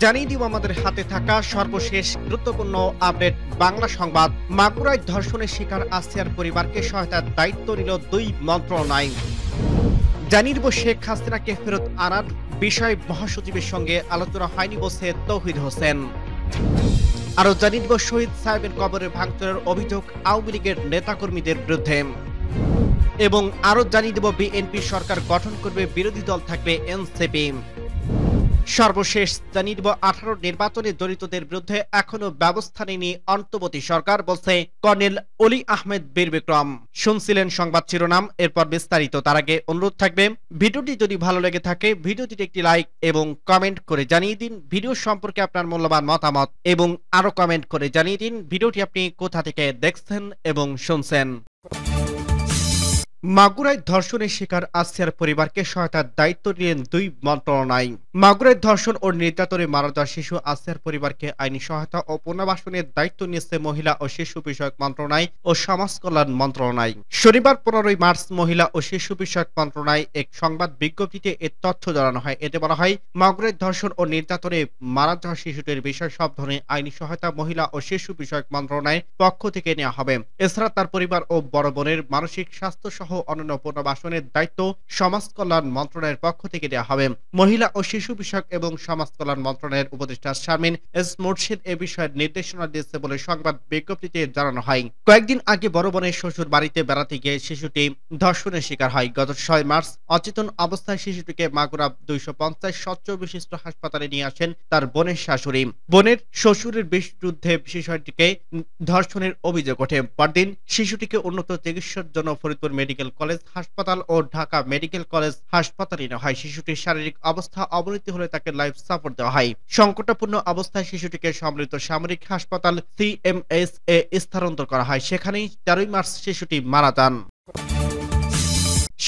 জানিয়ে দিব আমাদের হাতে থাকা সর্বশেষ গুরুত্বপূর্ণ আপডেট বাংলা সংবাদ। মাগুরায় ধর্ষণের শিকার আসিয়ার পরিবারকে সহায়তার দায়িত্ব নিল দুই মন্ত্রণালয়। জানিয়ে দিব শেখ হাসিনাকে ফেরত আনার বিষয়ে মহাসচিবের সঙ্গে আলোচনা হয়নি বলছে তৌহিদ হোসেন। আরো জানিয়ে দিব শহীদ সাহেবের কবরের ভাঙচুরের অভিযোগ আওয়ামী লীগের নেতাকর্মীদের বিরুদ্ধে। এবং আরো জানিয়ে দেব বিএনপি সরকার গঠন করবে, বিরোধী দল থাকবে এনসিপি। সর্বশেষ জানিয়ে দিব 18 নির্বাচনে জড়িতদের বিরুদ্ধে এখনো ব্যবস্থা নেয়নি অন্তর্বর্তী সরকার, বলছে কর্নেল অলি আহমেদ বীর বিক্রম। শুনছিলেন সংবাদ শিরোনাম, এরপর বিস্তারিত। তার আগে অনুরোধ থাকবে ভিডিওটি যদি ভালো লেগে থাকে ভিডিওটিতে একটি লাইক এবং কমেন্ট করে জানিয়ে দিন ভিডিও সম্পর্কে আপনার মূল্যবান মতামত, এবং আরো কমেন্ট করে জানিয়ে দিন ভিডিওটি আপনি কোথা থেকে দেখছেন এবং শুনছেন। মাগুরায় ধর্ষণের শিকার আসিয়ার পরিবারকে সহায়তার দায়িত্ব নিলেন দুই মন্ত্রণালয়। মাগুরায় ধর্ষণ ও নির্যাতনে মারা যাওয়া শিশু আসিয়ার পরিবারকে আইনি সহায়তা ও পুনর্বাসনের দায়িত্ব নিয়েছে মহিলা ও শিশু বিষয়ক মন্ত্রণালয় ও সমাজ কল্যাণ মন্ত্রণালয়। শনিবার 15 মার্চ মহিলা ও শিশু বিষয়ক মন্ত্রণালয় এক সংবাদ বিজ্ঞপ্তিতে এ তথ্য জানানো হয়। এতে বলা হয়, মাগুরায় ধর্ষণ ও নির্যাতনে মারা যাওয়া শিশুটির বিষয়ে সব ধরনের আইনি সহায়তা মহিলা ও শিশু বিষয়ক মন্ত্রণালয়ের পক্ষ থেকে নেওয়া হবে। এছাড়া তার পরিবার ও বড় বোনের মানসিক স্বাস্থ্য সহ অন্যান্য পুনর্বাসনের দায়িত্ব সমাজ কল্যাণ মন্ত্রণালয়ের পক্ষ থেকে দেওয়া হবে। মহিলা ও শিশু বিষয়ক এবং সমাজ কল্যাণ মন্ত্রণালয়ের উপদেষ্টা শারমিন এস মুর্শিদ এ বিষয়ে নির্দেশনা দিয়েছে বলে সংবাদ বিজ্ঞপ্তিতে জানানো হয়। কয়েকদিন আগে বড় বোনের শ্বশুর বাড়িতে বেড়াতে গিয়ে শিশুটি ধর্ষণের শিকার হয়। গত 6 মার্চ অচেতন অবস্থায় শিশুটিকে মাগুরা 250 শয্য বিশিষ্ট হাসপাতালে নিয়ে আসেন তার বোনের শাশুড়ি। বোনের শ্বশুরের বিরুদ্ধে শিশুটিকে ধর্ষণের অভিযোগ ওঠে। পরদিন শিশুটিকে উন্নত চিকিৎসার জন্য ফরিদপুর মেডিকেল কলেজ হাসপাতাল ও ঢাকা মেডিকেল কলেজ হাসপাতালে নেওয়া হয়। শিশুটির শারীরিক অবস্থা অবনতি হলে তাকে লাইফ সাপোর্ট দেওয়া হয়। সংকটাপন্ন অবস্থায় শিশুটিকে সম্মিলিত সামরিক হাসপাতাল সিএমএস এ স্থানান্তর করা হয়। সেখানেই 13 মার্চ শিশুটি মারা যান।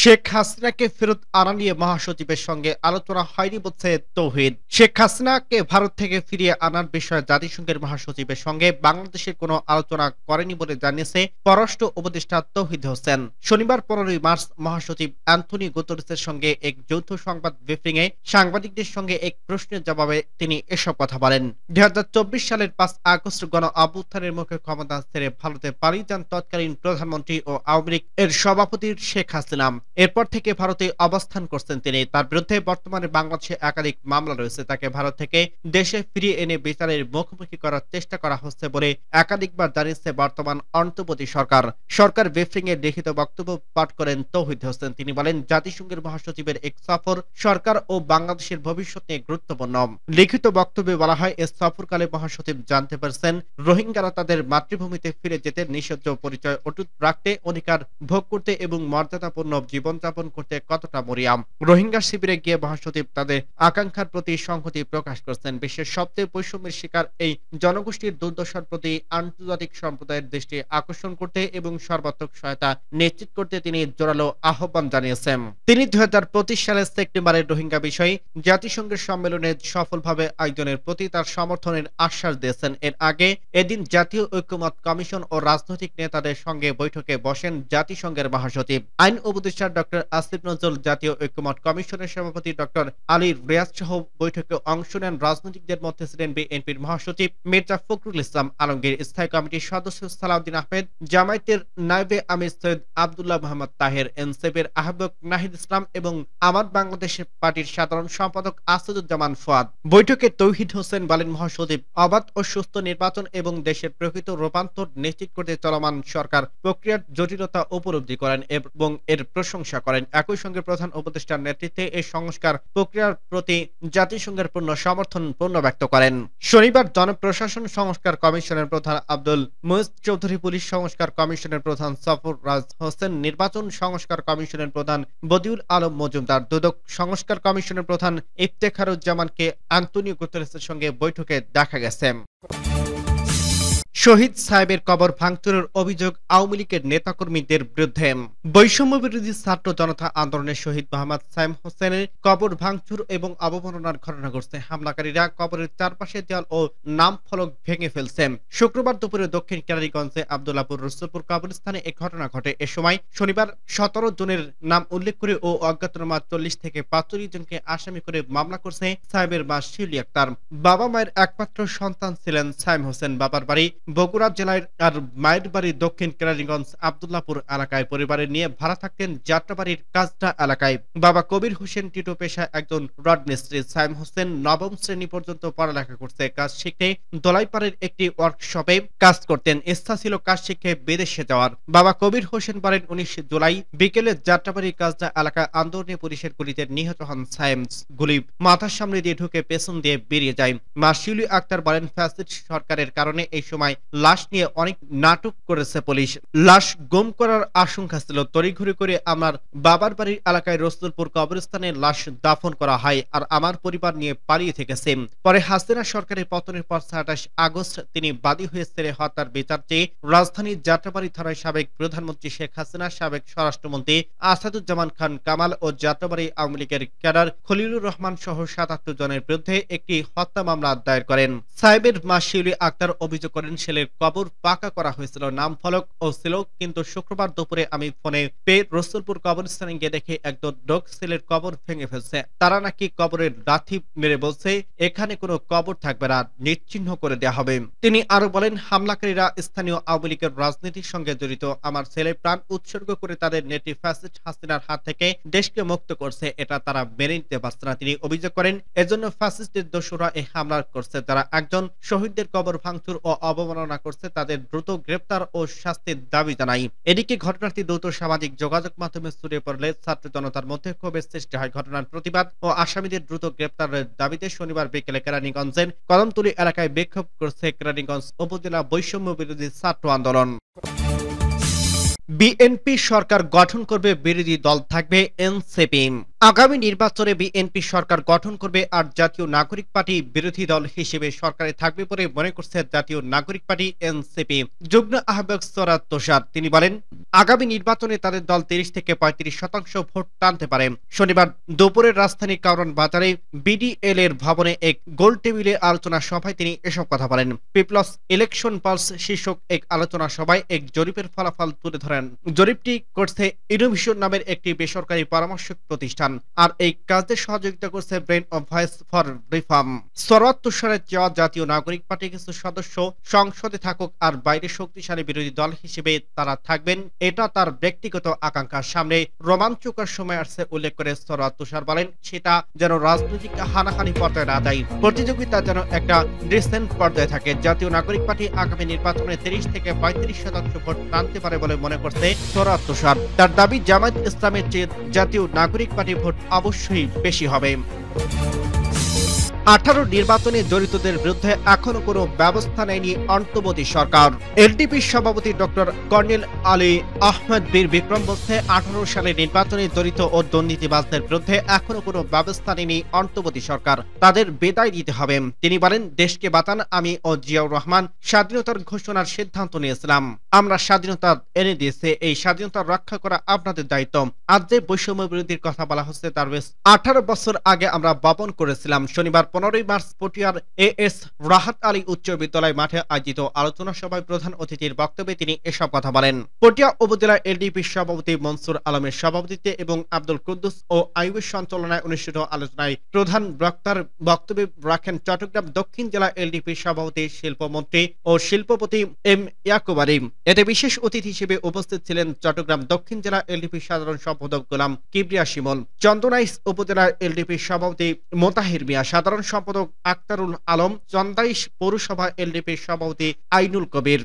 শেখ হাসিনাকে ফেরত আনা নিয়ে মহাসচিবের সঙ্গে আলোচনা হয়নি বলছে তৌহিদ। শেখ হাসিনাকে ভারত থেকে ফিরিয়ে আনার বিষয়ে জাতিসংঘের মহাসচিবের সঙ্গে বাংলাদেশের কোনো আলোচনা করেনি বলে জানিয়েছে পররাষ্ট্র উপদেষ্টা তৌহিদ হোসেন। শনিবার 15 মার্চ মহাসচিব অ্যান্থনি গুতেরেসের সঙ্গে এক যৌথ সংবাদ ব্রিফিংয়ে সাংবাদিকদের সঙ্গে এক প্রশ্নের জবাবে তিনি এসব কথা বলেন। 2024 সালের 5 আগস্ট গণ অভ্যুত্থানের মুখে ক্ষমতা ছেড়ে ভারতে পালিয়ে যান তৎকালীন প্রধানমন্ত্রী ও আওয়ামী লীগ এর সভাপতি শেখ হাসিনা। এরপর থেকে ভারতে অবস্থান করছেন তিনি। তার বিরুদ্ধে বর্তমানে বাংলাদেশে একাধিক মামলা রয়েছে। তাকে ভারত থেকে দেশে ফিরিয়ে এনে বিচারের মুখোমুখি করার চেষ্টা করা হচ্ছে বলে একাধিকবার জানিয়েছে বর্তমান অন্তর্বর্তী সরকার। সরকার ব্রিফিং এ লিখিত বক্তব্য পাঠ করেন তৌহিদ হোসেন। তিনি বলেন, জাতিসংঘের মহাসচিবের এক সফর সরকার ও বাংলাদেশের ভবিষ্যৎ নিয়ে গুরুত্বপূর্ণ। লিখিত বক্তব্যে বলা হয়, এ সফরকালে মহাসচিব জানতে পারছেন রোহিঙ্গারা তাদের মাতৃভূমিতে ফিরে যেতে, নিঃস্ব পরিচয় অটুট রাখতে, অধিকার ভোগ করতে এবং মর্যাদাপূর্ণ জীবনযাপন করতে কতটা মরিয়াম। রোহিঙ্গা শিবিরে গিয়ে মহাসচিব তাদের আকাঙ্ক্ষার প্রতি সংহতি প্রকাশ করছেন। বিশ্বের সবচেয়ে বৈষম্যের শিকার এই জনগোষ্ঠীর দুর্দশার প্রতি আন্তর্জাতিক সম্প্রদায়ের দৃষ্টি আকর্ষণ করতে এবং সর্বাত্মক সহায়তা নিশ্চিত করতে তিনি জোরালো আহ্বান জানিয়েছেন। তিনি 2025 সালের সেপ্টেম্বরের রোহিঙ্গা বিষয়ে জাতিসংঘের সম্মেলনে সফলভাবে আয়োজনের প্রতি তার সমর্থনের আশ্বাস দিয়েছেন। এর আগে এদিন জাতীয় ঐক্যমত কমিশন ও রাজনৈতিক নেতাদের সঙ্গে বৈঠকে বসেন জাতিসংঘের মহাসচিব। আইন উপদেষ্টা ডক্টর আসিফ নজরুল, জাতীয় ঐক্যমত কমিশনের সভাপতি ডক্টর আলী রিয়াজ সহ বৈঠকে অংশ নেন। রাজনৈতিকদের মধ্যে ছিলেন বিএনপির মহাসচিব মির্জা ফখরুল ইসলাম আলমগীর, স্থায়ী কমিটির সদস্য সালাউদ্দিন আহমেদ, জামায়াতের নায়েবে আমির সৈয়দ আব্দুল্লাহ মোহাম্মদ তাহের, এনসিপির আহ্বায়ক নাহিদ ইসলাম এবং আমার বাংলাদেশ পার্টির সাধারণ সম্পাদক আসাদুজ্জামান ফুয়াদ। বৈঠকে তৌহিদ হোসেন বলেন, মহাসচিব অবাধ ও সুস্থ নির্বাচন এবং দেশের প্রকৃত রূপান্তর নিশ্চিত করতে চলমান সরকার প্রক্রিয়ার জটিলতা উপলব্ধি করেন এবং এর প্রশংসা করেন। একই সঙ্গে প্রধান উপদেষ্টার নেতৃত্বে এই সংস্কার প্রক্রিয়ার প্রতি জাতিসংঘের পূর্ণ সমর্থন ব্যক্ত করেন। শনিবার জনপ্রশাসন সংস্কার কমিশনের প্রধান আব্দুল মুইজ চৌধুরী, পুলিশ সংস্কার কমিশনের প্রধান সফর রাজ হোসেন, নির্বাচন সংস্কার কমিশনের প্রধান বদিউল আলম মজুমদার, দুদক সংস্কার কমিশনের প্রধান ইফতেখারুজ্জামানকে অ্যান্টনিও গুতেরেসের সঙ্গে বৈঠকে দেখা গেছে। শহীদ সাহেবের কবর ভাঙচুরের অভিযোগ আওয়ামী লীগের নেতাকর্মীদের বিরুদ্ধে। বৈষম্য বিরোধী ছাত্র জনতা আন্দোলনের শহীদ মোহাম্মদ সাইম হোসেনের কবর ভাঙচুর এবং অবমাননার ঘটনা ঘটছে। হামলাকারীরা কবরের চারপাশে দেওয়াল ও নাম ফলক ভেঙে ফেলছে। শুক্রবার দুপুরে দক্ষিণ কেরানীগঞ্জে আব্দুল্লাহপুর রসুলপুর কবরস্থানে এই ঘটনা ঘটে। এ সময় শনিবার 17 জনের নাম উল্লেখ করে ও অজ্ঞাতনামা 40 থেকে 45 জনকে আসামি করে মামলা করছে সাহেবের মা শিউলি আক্তার। বাবা মায়ের একমাত্র সন্তান ছিলেন সাইম হোসেন। বাবার বাড়ি বগুড়া জেলার আর মায়ের বাড়ি দক্ষিণ কেরানীগঞ্জ আব্দুল্লাহপুর এলাকায়। পরিবারের নিয়ে ভাড়া থাকতেন যাত্রাবাড়ির কাজটা এলাকায়। বাবা কবির হোসেন টিটো পেশায় একজন রড মিস্ত্রি। সাইম হোসেন নবম শ্রেণী পর্যন্ত পড়ালেখা করছে। কাজ শিখতে দোলাইপাড়ের একটি ওয়ার্কশপে কাজ করতেন। ইচ্ছা ছিল কাজ শিখে বিদেশে যাওয়ার। বাবা কবির হোসেন বলেন 19 জুলাই বিকেলে যাত্রাবাড়ির কাজটা এলাকায় আন্দোলনে পুলিশের গুলিতে নিহত হন সাইম। গুলি মাথার সামনে দিয়ে ঢুকে পেছন দিয়ে বেরিয়ে যায়। মা শিউলি আক্তার বলেন ফ্যাসিস্ট সরকারের কারণে এই সময় লাশ নিয়ে অনেক নাটক করেছে পুলিশ। লাশ গুম করার আশঙ্কা ছিল। তড়িঘড়ি করে আমার বাবার বাড়ির এলাকায় রসুলপুর কবরস্থানে লাশ দাফন করা হয় আর আমার পরিবার নিয়ে পালিয়ে থেকেছে। পরে হাসিনা সরকারের পতনের পর 28 আগস্ট তিনি বাদী হয়ে ছেড়ে হত্যার বিচার চেয়ে রাজধানীর যাত্রাবাড়ি থানায় সাবেক প্রধানমন্ত্রী শেখ হাসিনা, সাবেক স্বরাষ্ট্রমন্ত্রী আসাদুজ্জামান খান কামাল ও যাত্রাবাড়ি আওয়ামী লীগের ক্যাডার খলিলুর রহমান সহ 77 জনের বিরুদ্ধে একটি হত্যা মামলা দায়ের করেন। সাহেবের মা শিউলি আক্তার অভিযোগ করেন ছেলের কবর পাকা করা হয়েছিল, নাম ফলক ও ছিল, কিন্তু শুক্রবার দুপুরে আমি ফোনে পেয়ে রসুলপুর কবরস্থানে গিয়ে দেখে একদম ডোক ছেলের কবর ভেঙে ফেলছে। তারা নাকি কবরের লাথি মেরে বলছে এখানে কোনো কবর থাকবে না, নিশ্চিহ্ন করে দেওয়া হবে। তিনি আরো বলেন হামলাকারীরা স্থানীয় আওয়ামী লীগের রাজনীতির সঙ্গে জড়িত। আমার ছেলে প্রাণ উৎসর্গ করে তাদের নেত্রী ফ্যাসিস্ট হাসিনার হাত থেকে দেশকে মুক্ত করছে, এটা তারা মেনে নিতে পারছে না। তিনি অভিযোগ করেন এজন্য ফ্যাসিস্টের দোষরা এই হামলা করছে। যারা একজন শহীদদের কবর ভাঙচুর ও অবমাননা করছে তাদের দ্রুত গ্রেপ্তার ও শাস্তির দাবি জানাই। এদিকে ঘটনাটি দ্রুত সামাজিক যোগাযোগ মাধ্যমে ছড়িয়ে পড়লে ছাত্র জনতার মধ্যে ক্ষোভের সৃষ্টি হয়। ঘটনার প্রতিবাদ ও আসামিদের দ্রুত গ্রেপ্তারের দাবিতে শনিবার বিকেলে কেরানীগঞ্জের কদমতলী এলাকায় বিক্ষোভ করছে কেরানীগঞ্জ উপজেলা বৈষম্য বিরোধী ছাত্র আন্দোলন। বিএনপি সরকার গঠন করবে, বিরোধী দল থাকবে এনসিপি। আগামী নির্বাচনে বিএনপি সরকার গঠন করবে আর জাতীয় নাগরিক পার্টি বিরোধী দল হিসেবে সরকারে থাকবে বলে মনে করছে জাতীয় নাগরিক পার্টি এনসিপি যুগ্ম আহ্বায়ক সৈয়দ তোষার। তিনি বলেন আগামী নির্বাচনে তাদের দল 30 থেকে 35% ভোট টানতে পারে। শনিবার দুপুরে রাজধানীর কারওয়ান বাজারে বিডিএল এর ভবনে এক গোল টেবিলে আলোচনা সভায় তিনি এসব কথা বলেন। পিপলস ইলেকশন পালস শীর্ষক এক আলোচনা সভায় এক জরিপের ফলাফল তুলে ধরেন। জরিপটি করছে ইনোভেশন নামের একটি বেসরকারি পরামর্শক প্রতিষ্ঠান আর এই কাজে সহযোগিতা করছে brain of voice for reform. Syed তোষারের চাওয়া জাতীয় নাগরিক পার্টির কিছু সদস্য সংসদে থাকুক আর বাইরে শক্তিশালী বিরোধী দল হিসেবে তারা থাকবেন, এটা তার ব্যক্তিগত আকাঙ্ক্ষা। সামনে রোমাঞ্চকর সময় আসছে উল্লেখ করে সৈয়দ তোষার বলেন সেটা যেন রাজনৈতিক হানাহানি পর্যায়ে না যায়, প্রতিযোগিতা যেন একটা ডিসেন্ট পর্যায়ে থাকে। জাতীয় নাগরিক পার্টি আগামী নির্বাচনে 30 থেকে 35% ভোট টানতে পারে বলে মনে করছে সৈয়দ তোষার। তার দাবি জামায়াত ইসলামের চেয়ে জাতীয় নাগরিক পার্টি ভোট অবশ্যই বেশি হবে। 18 নির্বাচনে জড়িতদের বিরুদ্ধে এখনো কোনো ব্যবস্থা নেয়নি অন্তর্বর্তী সরকার। এলডিপির সভাপতি ডক্টর কর্নেল আলী আহমেদ বীর বিক্রম বলছে 18 সালে নির্বাচনে জড়িত ও দুর্নীতিবাজদের বিরুদ্ধে এখনো কোনো ব্যবস্থা নেয়নি অন্তর্বর্তী সরকার, তাদের বিদায় দিতে হবে। তিনি বলেন দেশকে বাঁচান, আমি ও জিয়াউর রহমান স্বাধীনতার ঘোষণার সিদ্ধান্ত নিয়েছিলাম, আমরা স্বাধীনতা এনে দিয়েছে, এই স্বাধীনতা রক্ষা করা আপনাদের দায়িত্ব। আজ যে বৈষম্য বিরোধীর কথা বলা হচ্ছে তার বেশ 18 বছর আগে আমরা বপন করেছিলাম। শনিবার 15 মার্চ পটিয়ার এএস রাহাত আলী উচ্চ বিদ্যালয় মাঠে আয়োজিত আলোচনা সভায় প্রধান অতিথির বক্তব্যে তিনি এসব কথা বলেন। পটিয়া উপজেলা এলডিপি সভাপতি মনসুর আলমের সভাপতিত্বে এবং আব্দুল কুদ্দুস ও আইয়ুবের সঞ্চালনায় অনুষ্ঠিত আলোচনায় প্রধান বক্তার বক্তব্য রাখেন চট্টগ্রাম দক্ষিণ জেলা এলডিপি সভাপতি শিল্পমন্ত্রী ও শিল্পপতি এম ইয়াকুব আলী। এতে বিশেষ অতিথি হিসেবে উপস্থিত ছিলেন চট্টগ্রাম দক্ষিণ জেলা এলডিপি সাধারণ সম্পাদক গোলাম কিবরিয়া শিমুল, চন্দনাইশ উপজেলা এলডিপি সভাপতি মোতাহির মিয়া, সাধারণ সম্পাদক আক্তারুল আলম, চন্দাইশ পৌরসভা এলডিপির সভাপতি আইনুল কবির।